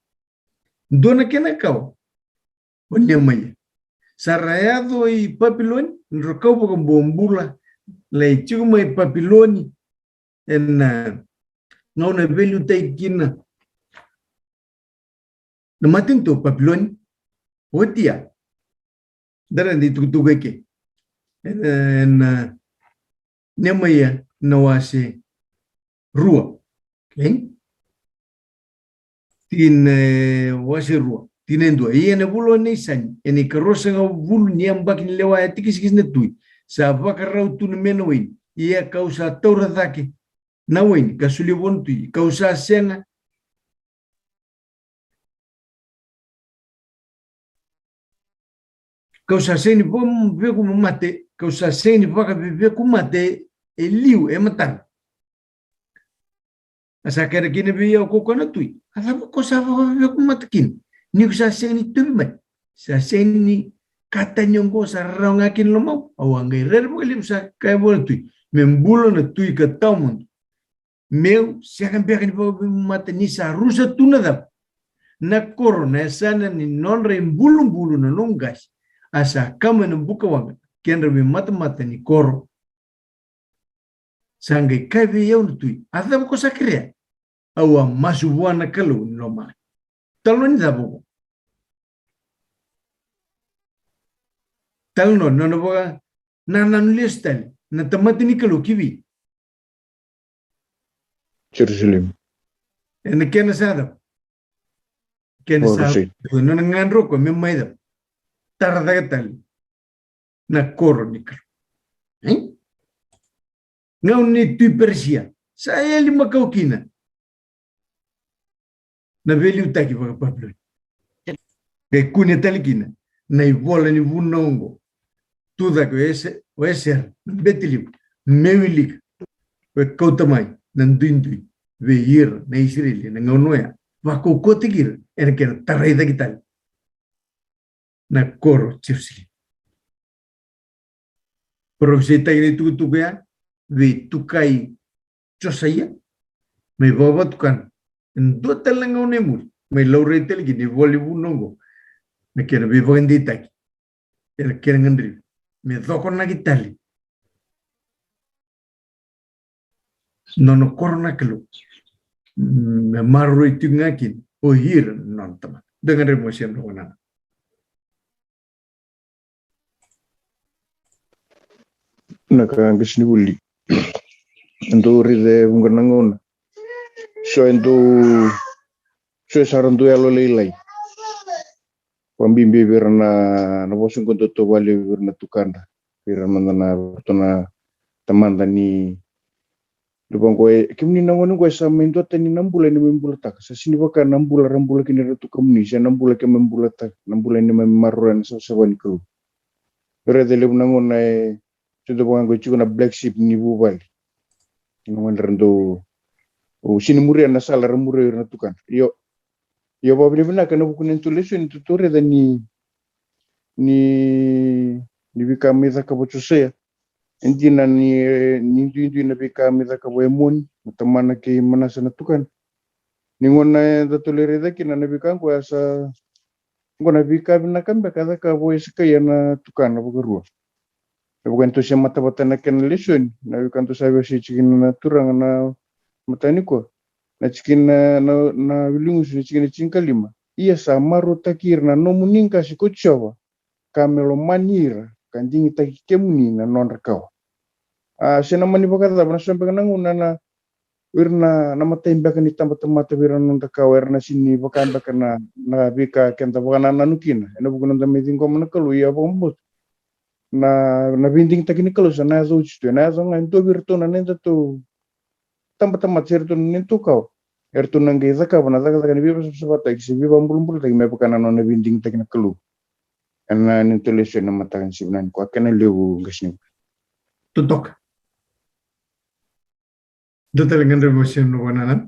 dona kena kau nemaya sarayado y papiloni rokau con bombula le chuma y papiloni en no ne velu taikina na matin to papiloni wotia daran di tutu geke en nemaya nawase rua okay tin wase rua tinendo ene bulo ne san ene karosa nga bulu niam bakin lewa tikis ne tui sa bakarau tu menowin ia causa taura dake nawin gasuli wontu causa senga causa seni bom ve como mate causa seni baka ve como mate eliu e matan asa kere kine be yo ko na tui ala ko sa ve como matakin ni sa seni turma sa seni kata nyongo sa raunga kin lo mau awangai rer mo lim sa kai voltui membulo na tui ka tamon meu se akan bekan bo mata ni sa rusa tunada na corona sana ni non re bulu na nongas asa kama na buka wanga Kendra mi mata ni koro. Sangai kavi yau nutui. Adha ko sakria. Awa masuwana kalu normal. Talo ni dabo. Talo no boga na nulistal na tamati ni kalu kiwi. Jerusalem. En kena sada. Kena sada. No ngandro ko me maida. Tarda tal. Na koro ni kalu. Ngau ni tu Persia. Saya lima kau kina. Na veli utaki baka Pablo. Ke kunya talikina. Na ivola ni vunongo. Tuda ko ese betili mewilik. Ke kautamai nandindui veir na Israel na ngonoya. Wako kotikir en ken taraida kital. Na koro chipsi. Pero se ta ini tu ya ve tukai chosaya me baba tukan en do talanga onemur me laure tel gini volibu nongo me kena be vendita ki el kena ngandri me doko na kitali no corona kelo me marro itungakin o hir non tama dengan emosi no wana Nakangis ni uli. Endo ride bunganangona. So sarandu yalo leilai. Pambimbi birna na bosun ko to wali birna tukanda. Birna na tona tamanda ni lubang ko kimni nangon ko sa mendo tani nambula ni membula tak. Sa sini baka nambula rambula kini ratu kamni sa nambula ke membula tak. Nambula ni memaruan sa sawan ko. Pero de lebnangon na tudo bang ko chuna black sheep ni bubal. Nangon rando sini muri na sala ramuri na tukan. Yo babli bina kana bukunen tulisu ni tutore da ni bika meza ka bochosea. Indi na ni na bika meza ka boemon matamana ke manasa na tukan. Ningona da tolere da kina na bika ko asa ngona bika bina kan beka da ka boeska yana tukan na bugarua. Bukan tu siya mata-mata na kan lesson na bika tu sabi si chikin na turang na matani ko. Na chikin na wilingus na chikin chinka lima. Ia sama rotakir na no muninka si kuchawa. Kamelo manira kanjingi taki kemuni na non rakawa. Sena mani bakata na sampai nanguna na wirna na mata imbaka ni tamata wirna non rakawa wirna sini bakambaka na bika kenta bakana nanukina. Ena bukan nanda meeting ko manakalu ia bombot. Na binding taki ni kalu sana zo chitu na zo ngan to wirto na nenda to tamata certo nento kau. Ertu nangge zaka bana zaka ni biba sabata ki biba mbul taki me bakana non binding taki na kalu. Ana nintolesyo na matakan sibunan ko akena lewu gasni. tutok do talengan emosi no wana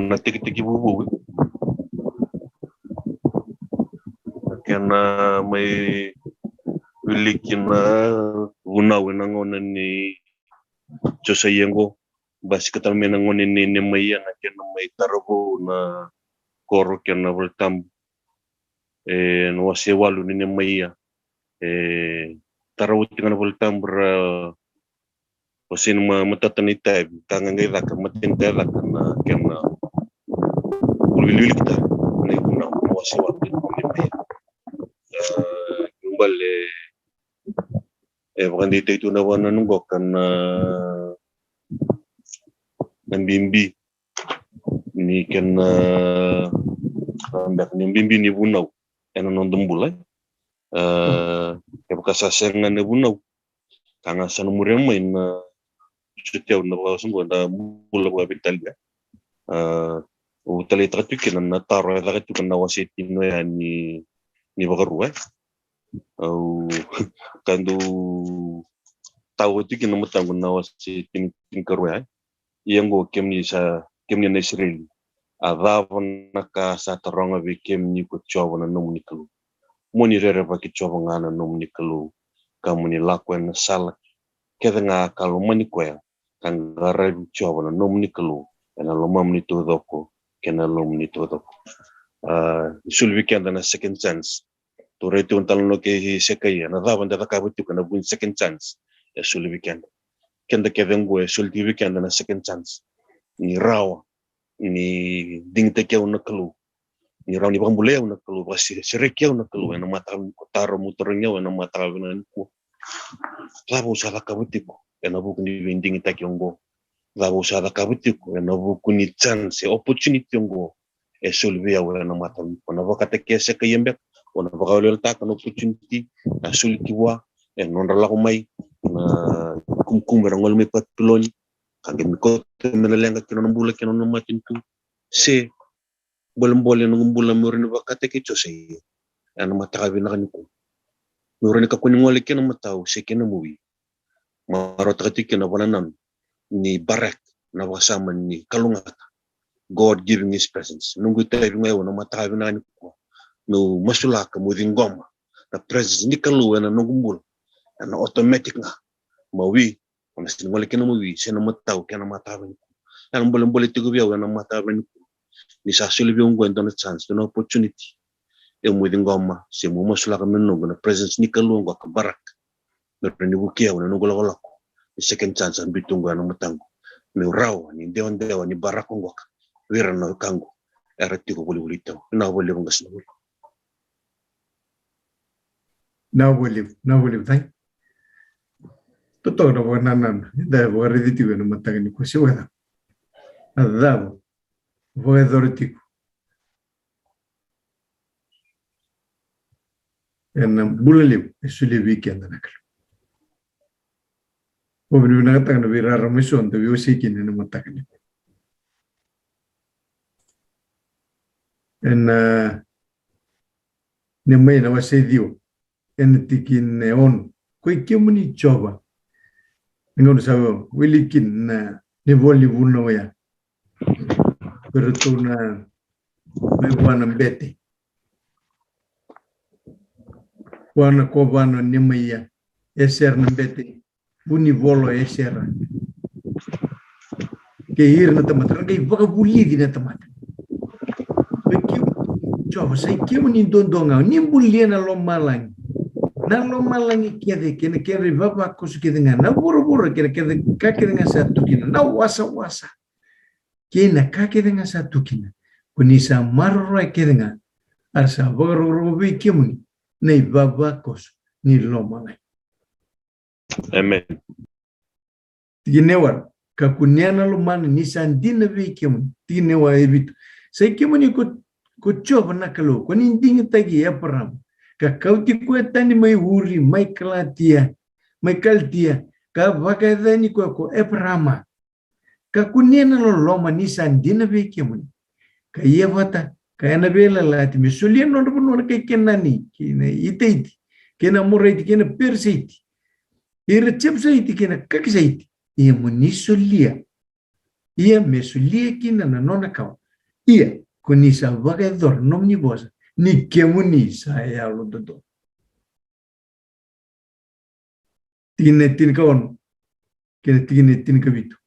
na tiki bubu kena may wilikin na unaw nangon ni Josayengo basi katal may nangon ni Maya na kena may tarabo na koro kena voltam no wase walu ni Maya tarabo tingana voltam bra wasin matatanita kangangai laka matinta laka na kena ulwili kita na ikuna wase walu ni Maya kumbale bakandita itu na wana nunggo kan nambimbi ni kan mbak nambimbi ni bunaw ena non dumbulay kasasengan ni bunaw kanga san murema na sutiaw na basumbo na bula ba bitalga utali tratukin na taro ya tratukin na wasiti no ya ni bagaruwa au kando tahu itu kena mutang guna wasi tingkarwa yang go kemni na Israel adavan naka sa taronga be kemni ko chowa na nomni kalu moni rere ba ki chowa ngana nomni kalu kamuni lakwen sala keda nga kalu mani ko ya kangara bicho na nomni kalu ena lomam ni to doko kena lom ni to doko sul weekend na second chance to retu untal no ke sekai na daban da ka bitu kana bun second chance sul weekend kenda ke vengo sul di weekend na second chance ni rawa ni ding te ke una kalu ni rawa ni bambule una kalu basi sereke una kalu ena mata kotaro mutornya ena mata na ku labo sala ka bitu ena bu ni ding te ke ngo labo sala ka bitu ena bu ni chance opportunity ngo sulvia ena mata na vakate ke sekai embe ona bagaulel ta kan opportunity na sulkiwa non rala mai na kum rangol me pat piloni kange mi ko me lenga kino mbula kino no matintu se bolembole no mbula morini bakate ke chose ana mata bi na kaniko morini ka kuni ngole kino matau se kino muwi maro takati kino bananan ni barak na wasama ni kalungata God giving his presence nungu tayi ngayo na mata bi na kaniko no masulaka moving goma na presence ni kalu na nungumbul na automatic nga mawi ona sin ngole kena mawi sena matau kena mata ben na mbole tigo biya na mata ben ni sa sulu bi ngwen don chance no opportunity e moving goma se mo masulaka men no na presence ni kalu ngo ka barak na ni bukia na ngola gola ko second chance an bitungo na matango me rawa ni dewa ni barak ngo wira no kango era tigo boli taw na boli ngas no Now we live, thank. Toto na nanan, da reditivo no matagani ko siwada. Adabo, voy dortico. En bulaliv, esuli weekend na kalo. Obinu na katang na vira ramison, da Veiwasei ena matagani. En nemay na wasedio. En tikin on koi kemuni choba ngono sawo wilikin na ne voli vuno ya pero tu na me wana mbete wana ko wana nemaya eser na mbete buni volo esera ke ir na tamata ke vaga bulidi na tamata ke choba sai kemuni dondonga nimbuli na lo malang na lo malangi kede kene kere baba kusu kede nga na buru kede ka kede nga satu kina na wasa kena ka kede nga satu kina kunisa marro kede nga arsa boro bi kimuni nei baba kusu ni lo malangi amen tinewa ka kunyana lo mani ni sandina bi kimuni tinewa ebitu sai kimuni ko choba na kalo ko ni dingi tagi ya param ka kauti kuetani mai uri mai kalatia mai kaltia ka vakadani ko eprama ka kunena lo loma ni sandina be kemuni ka yevata ka ena bela lati misulia no no ke kenani kina iteiti kena muraiti kena perseiti ira chepseiti kena kakseiti ia munisulia ia mesulia kina na nona kawa ia kunisa vakador nomni bosa ni kemuni saya lo dodo tin kawan kene tin kabitu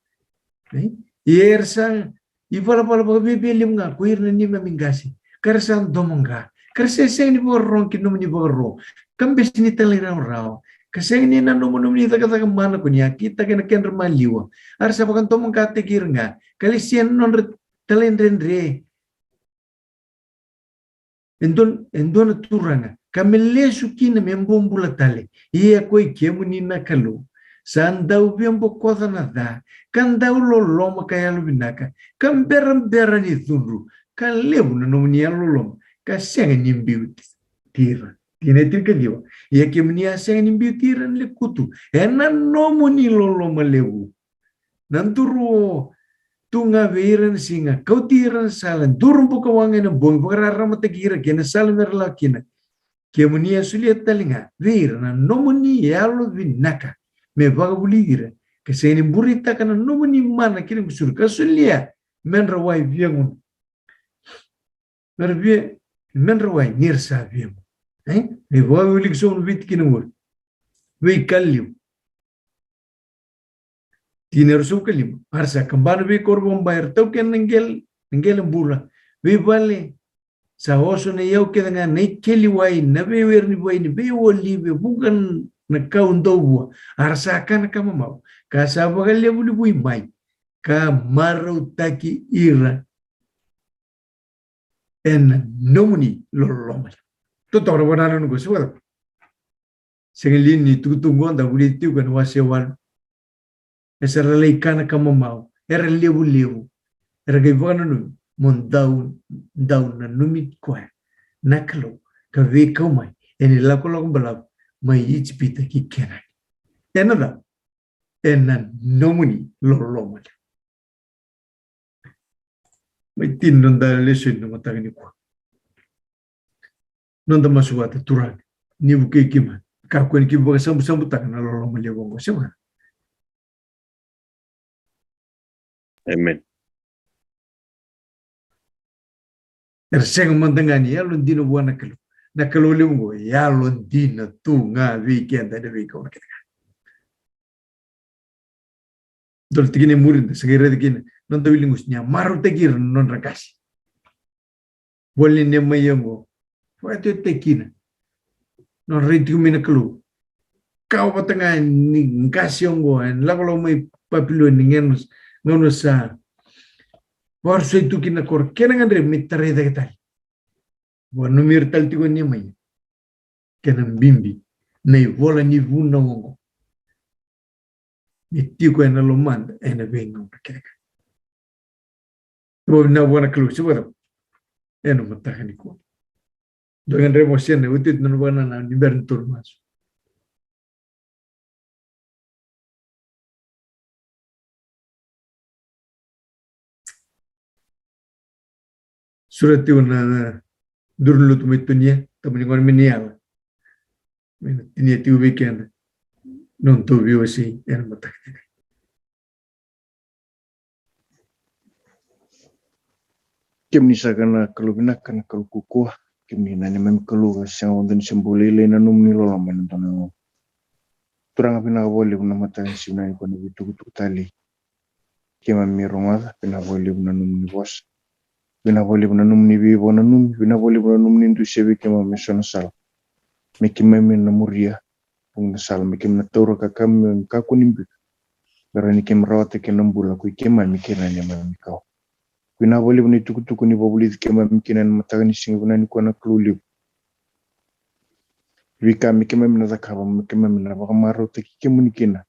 yersan ivala pala bebelim nga kuir na ni mamingasi karsan domonga karsesen ni borron ki nomni borro kambes ni talira raw kaseng ni na nomni taga mana kunya kita kena ken maliwa arsa bakan tomong kate kirnga kalisian non talendrendre endona turanga kamele sukina membombula tale ia koi kemuni na kalu sandau biambo kota na da kandau lo loma kaya lo binaka kamberan ni tunru kalebu na nomni lo loma kasenga nimbiu tira tine tirka diwa ia kemuni asenga nimbiu tira le kutu ena nomuni lo loma lebu nanturu tunga viran singa kau tiran salan durung buka wangan bong bukarara mata kira kena salan merlakina kemunia suliat talinga virana nomuni yalo vinaka me vagabuligira keseni burita kana nomuni mana kira busur kasulia menrawai viangun mervie menrawai nirsa viang me vagabulig son vit kinur we kalliu Tiner su kelima. Arsa kembali be korbon bayar tau ken nengel bula. Be bale sa oso ne yau ke dengan ne keli wai na be wer ni wai ni be woli be bukan na kau ndobua. Arsa kan kama mau. Ka sa bagal le buli bui mai. Ka marau taki ira en nomuni loloma. Tutor banana nugo suara. Sengelin ni tutungo anda buli tiu kan wasewal. Esa lei kana kama mau. Era lebu. Era gaibana nu mondau na numi kwa. Nakalo ka ve mai. Eni lako balap mai ichpita ki kena. Enada. Enan nomuni loloma. Mai tin nonda leso no matagani kwa. Nonda masuata turang. Ni buke kima. Kakuen ki buka sambu takana loloma lebongo sema. Amen. Erseng mantengani ya lundino buana kelu. Na kelu lebongo ya lundino tu nga weekend ada weekend kita. Dol tigine murid segera tigine non tawilingus nya maru tegir non rakasi. Boleh ne mayongo. Watu tekina. Non ritu mina kelu. Kau patengah ni ngkasiongo en lago mai papilo ni ngenus sa. Warso itu kina kor kena ngandre mitare da kita. Wanu mir tal tigo ni mai. Kena bimbi. Nei vola ni vuna wongo. Mitiko ena lomanda ena vengo keka. Bo na buona kelu sebab. Eno matahani ko. Dengan remosian utit non buana na ni bertur mas. Surat itu na durun lutu mitunya temen ngon minial. Ini tiu weekend non tu Veiwasei ena matak. Kemni sagana kalau binakan kalau kukuh kemni nanya mem kalau siang wonten sembulile na numni lolom menonton. Turang pina boleh guna mata sinai ko ni bitu tali. Kema mi romada pina boleh guna numni bos. Pina boleh guna numni bi bona numni pina boleh guna numni ndu sebi kema mesona sal. Meki memi na muria pung sal meki na toro ka kam ka kunimbi. Berani kem rote ke nambula ku kema mikira nya mami kau. Pina boleh guna tuku ni bobuli kema mikinan matagani singa guna ni ko na kluli. Wika meki memi na zakaba meki memi na bakamaro te kemu nikina.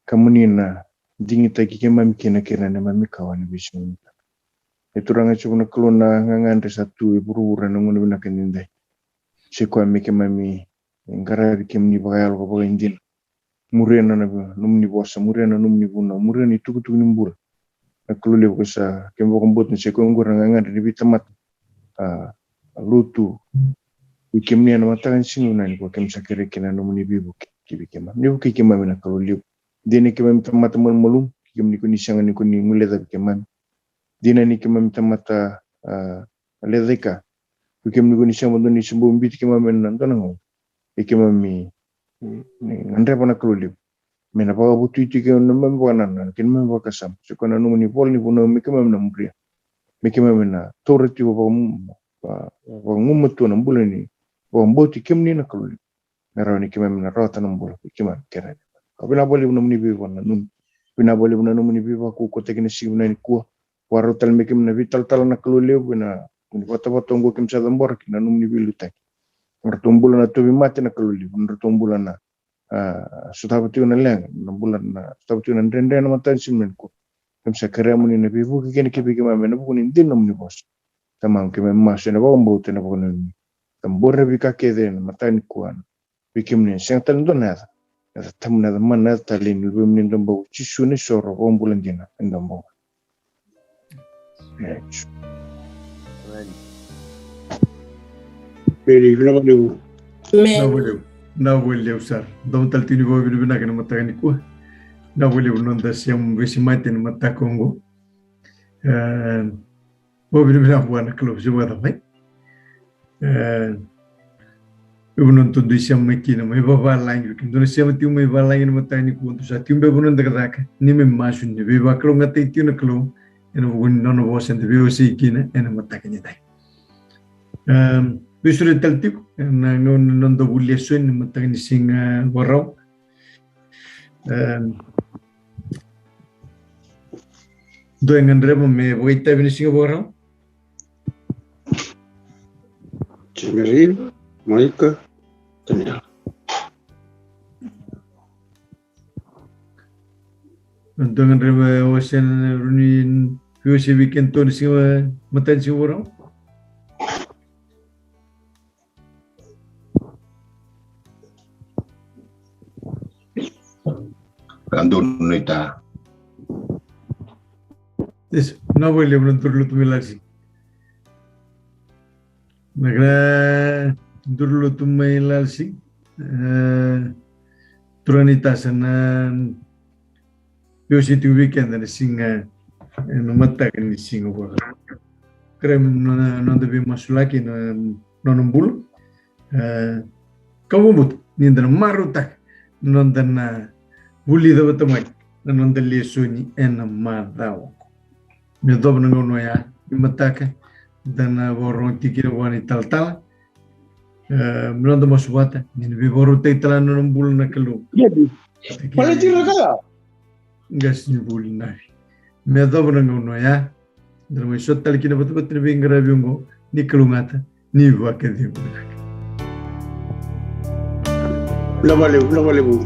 Kamunina dingi ta kema mikina kira na mami kau ni bisu. Itu ranga cuma kelona ngangan satu buru-buru nangun bina kendai. Seko meke mami ngara kemni bagayal ko bagindin. Murena na numni bosa murena numni buna murena itu nimbur. Naklule ko sa kembo kombot ni seko ngora ngangan di bitamat. Lutu. Kemni na matakan sinu na ko kem sakere kena numni bibu kibikema. Ni ko kema na kalule. Dene kema tamat mulum kemni ko ni sangan ni ko ni muleda kema. Dina ni kema mata ledeka kukem ni nisha mondo ni sembo mbiti kema men nantango kema mi ngandre pana kluli mena pa butu itu ke no membana na ken memba kasam sekona no ni pol ni puno mi kema na mbria mi kema mena torti ba ngumutu na mbuleni ba mboti kemni na kluli mera ni kema mena rota na mbula kema kera kabila boli no ni bi wana num bina boli no ni bi ba ku ko tekni signa ni ku warutal mekim na vital tal na klule bina foto-foto ngo kim sa dambor kina numni bilutai ngertumbula na tubi mati na klule ngertumbula na sutabati na leng na bulan na sutabati na rende na matan simen ko kim sa keremu ni bibu kini kibi kima mena bukunin din numni bos tamam kima mas na ba mbote na bukunin tambor bi ka kede na matan kuan bikim ni sing tan don na tamna man na talin lubim ni dombo chisuni soro bombulan dina ndombo. Amen. Na boleh usar. Dom tal tini bo bidu bina kana mata ni ko. Na boleh non da siam besi mate na mata Kongo. Bo bidu bina buana club juga da mai. Ibunon tudo isso é uma máquina, mas vai lá em que não se chama tio, mas vai lá em uma tiny quanto já tio bebo não daquela, nem me macho nem bebo aquilo não tem tio naquilo, e não vou sentir Veiwasei ena é uma taquinha daí. Visto o tal tipo, não dá Lesoni uma taquinha assim borrão. Doengan remo me voi tá vindo assim borrão. Chimeril, Moica, Daniel. Doengan remo você reuni Veiwasei weekend todo assim matar assim borrão. Andun nita. Isso, não vou lembrar do luto milagre. Nagra durlo tumay lalsi turanita sana Veiwasei tu weekend na singa no mata kan ni singa ko krem no debe masulaki no numbul kamu but ni dan marutak no dan Wilivola Vaka-Sigatabu no dan Lesoni ena madao me dobro no ya mataka dan borong tikira wani tal melanda masubata ni biboro taitala no bulu na kalu Jadi, mana cerita kala? gas ni bulu na me dobro no ya dan mai sotal kina betul ni bingra bingo ni kalungata ni waka de Lama lebu.